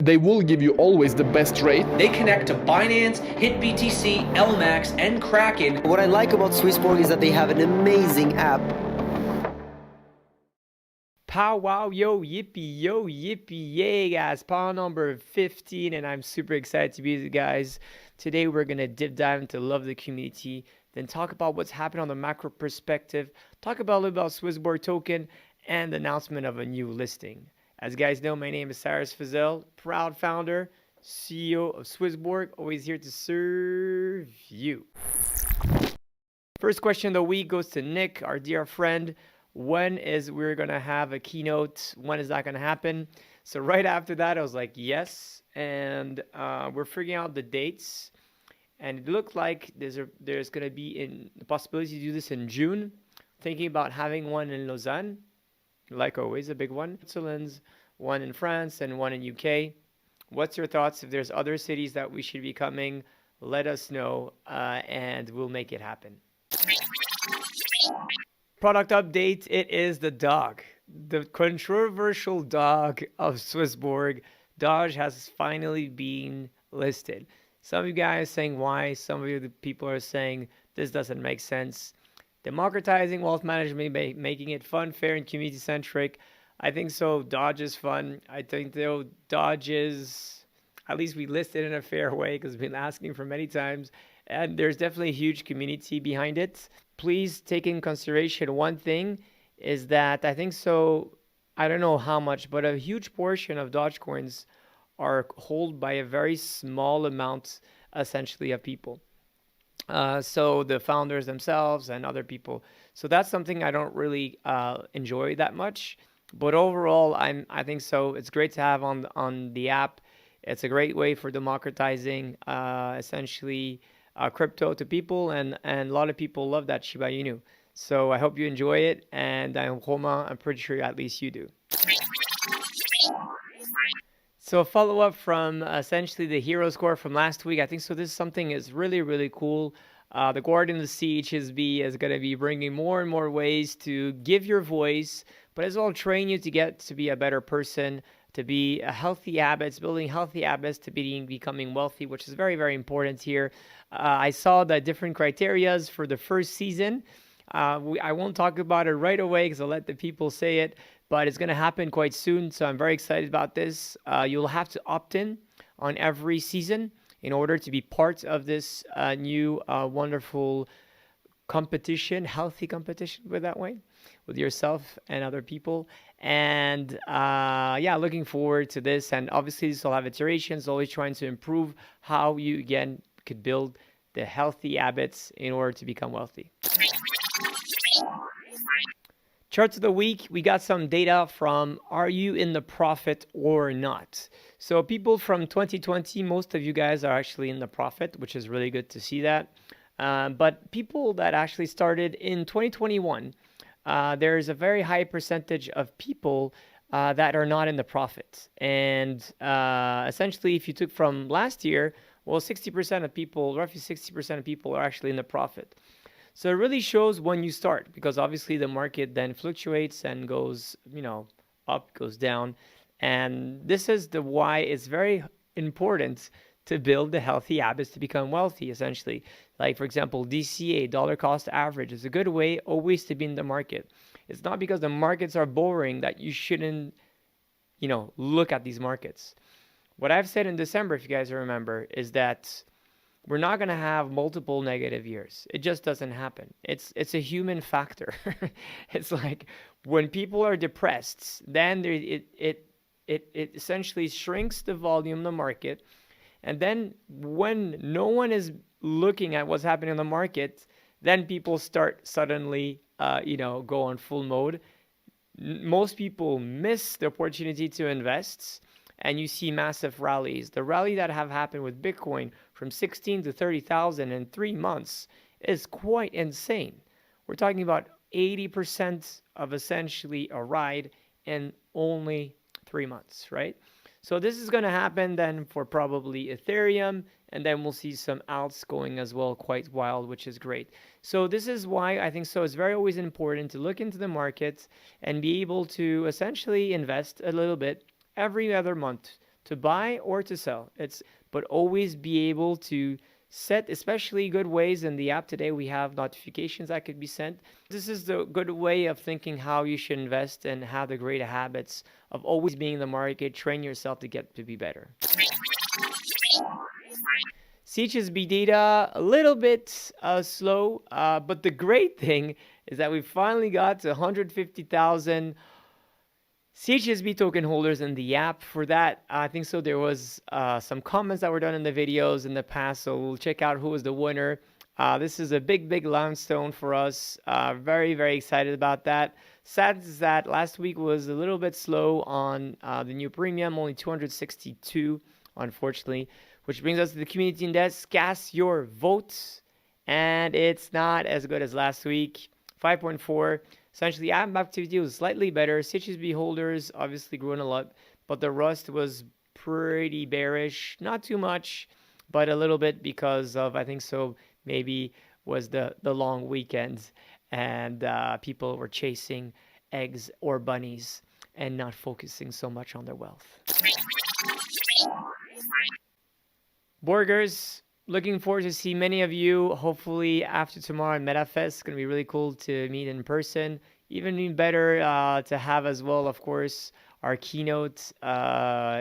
They will give you always the best rate. They connect to Binance, HitBTC, LMAX, and Kraken. What I like about SwissBorg is that they have an amazing app. Pow wow yo yippee yay guys, power number 15, and I'm super excited to be with you guys. Today we're gonna dive into love the community, then talk about what's happened on the macro perspective, talk about a little about SwissBorg token and the announcement of a new listing. As you guys know, my name is Cyrus Fazell, proud founder, CEO of SwissBorg, always here to serve you. First question of the week goes to Nick, our dear friend. When is we're going to have a keynote? When is that going to happen? So right after that, I was like, yes. And we're figuring out the dates. And it looked like there's going to be the possibility to do this in June. Thinking about having one in Lausanne. Like always, a big one. Switzerland's, one in France, and one in UK. What's your thoughts? If there's other cities that we should be coming, let us know, and we'll make it happen. Product update, it is the dog. The controversial dog of SwissBorg. Doge has finally been listed. Some of you guys saying why, some of you people are saying this doesn't make sense. Democratizing wealth management, making it fun, fair, and community-centric. I think so. Doge is fun. I think though Doge is, at least we listed in a fair way because we've been asking for many times. And there's definitely a huge community behind it. Please take in consideration one thing is that I think so, I don't know how much, but a huge portion of Dogecoins are held by a very small amount, essentially, of people. So the founders themselves and other people. So that's something I don't really enjoy that much. But overall, I think so. It's great to have on the app. It's a great way for democratizing essentially crypto to people, and a lot of people love that Shiba Inu. So I hope you enjoy it, and I'm pretty sure at least you do. So a follow-up from essentially the hero score from last week. I think so this is something is really, really cool. The Guardian of the CHSB is going to be bringing more and more ways to give your voice, but as well train you to get to be a better person, to be a healthy habits, building healthy habits to becoming wealthy, which is very, very important here. I saw the different criterias for the first season. I won't talk about it right away because I'll let the people say it, but it's going to happen quite soon. So I'm very excited about this. You'll have to opt in on every season in order to be part of this new wonderful competition, healthy competition, put it that way, with yourself and other people. And yeah, looking forward to this. And obviously this will have iterations, always trying to improve how you again could build the healthy habits in order to become wealthy. Charts of the week, we got some data from are you in the profit or not? So people from 2020, most of you guys are actually in the profit, which is really good to see that. But people that actually started in 2021, there's a very high percentage of people that are not in the profit. And essentially, if you took from last year, well, 60% of people, roughly 60% of people are actually in the profit. So it really shows when you start, because obviously the market then fluctuates and goes, up, goes down. And this is the why it's very important to build the healthy habits to become wealthy, essentially. Like, for example, DCA, dollar cost average, is a good way always to be in the market. It's not because the markets are boring that you shouldn't, look at these markets. What I've said in December, if you guys remember, is that we're not going to have multiple negative years. It just doesn't happen. It's a human factor. It's like when people are depressed, then it essentially shrinks the volume of the market. And then when no one is looking at what's happening in the market, then people start suddenly, go on full mode. Most people miss the opportunity to invest, and you see massive rallies. The rally that have happened with Bitcoin from 16 to 30,000 in 3 months is quite insane. We're talking about 80% of essentially a ride in only 3 months, right? So this is going to happen then for probably Ethereum, and then we'll see some alts going as well, quite wild, which is great. So this is why I think so it's very always important to look into the markets and be able to essentially invest a little bit every other month to buy or to sell. But always be able to set especially good ways. In the app today, we have notifications that could be sent. This is the good way of thinking how you should invest and have the great habits of always being in the market, train yourself to get to be better. CHSB data, a little bit slow, but the great thing is that we finally got to 150,000 CHSB token holders in the app. For that, I think so there was some comments that were done in the videos in the past, so we'll check out who was the winner. This is a big milestone for us. Very excited about that. Sad is that last week was a little bit slow on the new premium, only 262, unfortunately, which brings us to the community index. Cast your votes, and it's not as good as last week. 5.4. Essentially, app activity was slightly better. CHSB holders obviously growing a lot, but the rust was pretty bearish. Not too much, but a little bit because of, I think so, maybe was the long weekend and people were chasing eggs or bunnies and not focusing so much on their wealth. Borgers, looking forward to see many of you, hopefully after tomorrow in MetaFest. It's going to be really cool to meet in person. Even better to have as well, of course, our keynote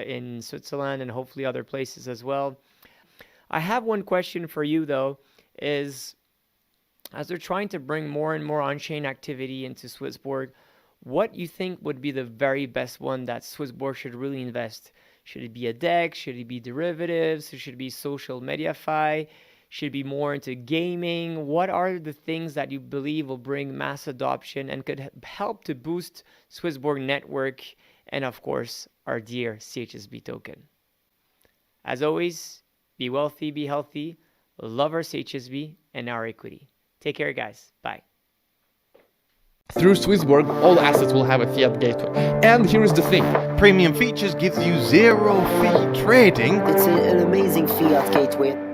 in Switzerland and hopefully other places as well. I have one question for you, though, is as they're trying to bring more and more on-chain activity into SwissBorg, what you think would be the very best one that SwissBorg should really invest? Should it be a DEX? Should it be derivatives? Should it be social mediafy? Should it be more into gaming? What are the things that you believe will bring mass adoption and could help to boost SwissBorg network and, of course, our dear CHSB token? As always, be wealthy, be healthy, love our CHSB and our equity. Take care, guys. Bye. Through SwissBorg, all assets will have a fiat gateway. And here is the thing. Premium features gives you zero fee trading. It's an amazing fiat gateway.